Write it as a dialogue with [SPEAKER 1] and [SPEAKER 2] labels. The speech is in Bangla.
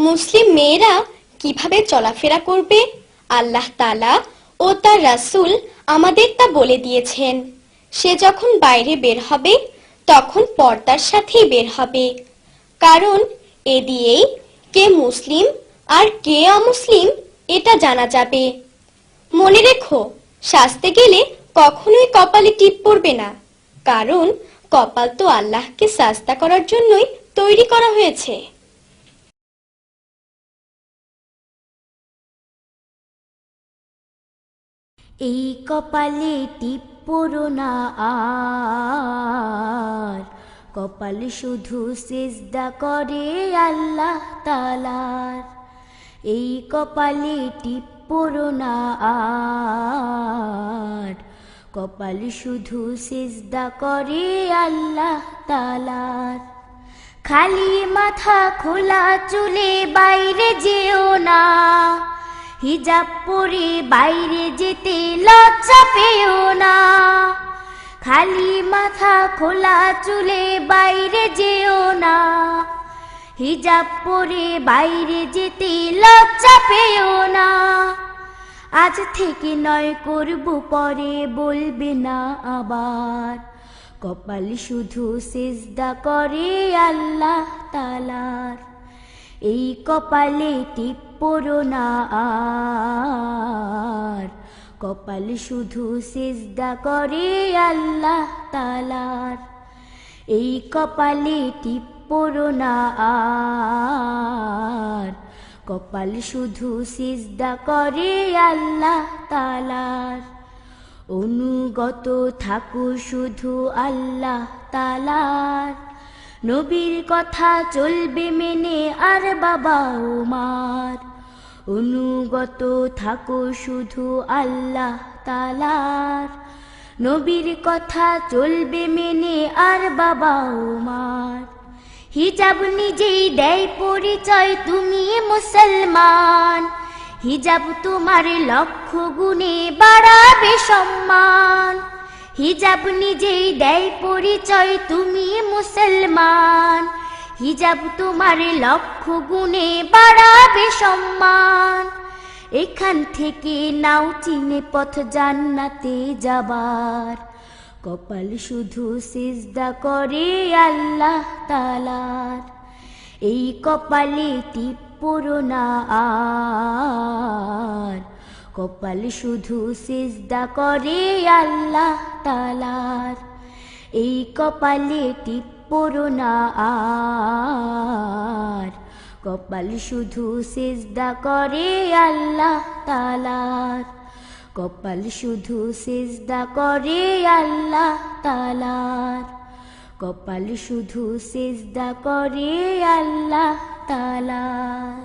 [SPEAKER 1] মুসলিম মেয়েরা কিভাবে চলাফেরা করবে আল্লাহ তাআলা ও তার রাসূল আমাদের তা বলে দিয়েছেন। সে যখন বাইরে বের হবে তখন পর্দার সাথেই বের হবে, কারণ এ দিয়েই কে মুসলিম আর কে অমুসলিম এটা জানা যাবে। মনে রেখো, সাজতে গেলে কখনোই কপালে টিপ পড়বে না, কারণ কপাল তো আল্লাহকে সাজদা করার জন্যই তৈরি করা হয়েছে।
[SPEAKER 2] এই কপালে টিপ পড়ো না আর, কপাল শুধু সিজদা করে আল্লাহ তাআলার। এই কপালে টিপ পড়ো না আর, কপাল শুধু সিজদা করে আল্লাহ তাআলার। খালি মাথা খোলা চুলে বাইরে যেও না, হিজাব পরে বাইরে যেতে লজ্জা পেও না। খালি মাথা খোলা চুলে বাইরে যেও না, হিজাব পরে বাইরে যেতে লজ্জা পেও না। আজ থেকে নয় করব পরে বলবে না আবার, কপাল শুধু সিজদা করে আল্লাহ তাআলার। এই কপালে টিপ পড়ো না আর, কপাল শুধু সিজদা করে আল্লাহ তাআলার। এই কপালে টিপ পড়ো না আর, কপাল শুধু সিজদা করে আল্লাহ তাআলার। অনুগত থাকো শুধু আল্লাহ তাআলার, নবীর কথা চলবে মেনে আর বাবা ও মার। অনুগত থাকো শুধু আল্লাহ তাআলার, নবীর কথা চলবে মেনে আর বাবা ও মার। হিজাব নিজেই দেয় পরিচয় তুমি মুসলমান, হিজাব তোমার লক্ষ গুণে বাড়াবে সম্মান। হিজাব নিজেই দেয় পরিচয় তুমি মুসলমান, হিজাব তোমার লক্ষ গুণে বাড়াবে সম্মান। এখান থেকে নাও চিনে পথ জান্নাতে যাবার, কপাল শুধু সিজদা করে আল্লাহ তাআলার। এই কপালে টিপ পড়ো না আর, কপাল শুধু সিজদা করে আল্লাহ তাআলার। এই কপালে টিপ পড়ো না আর, কপাল শুধু সিজদা করে আল্লাহ তাআলার। কপাল শুধু সিজদা করে আল্লাহ তাআলার। কপাল শুধু সিজদা করে আল্লাহ তাআলার।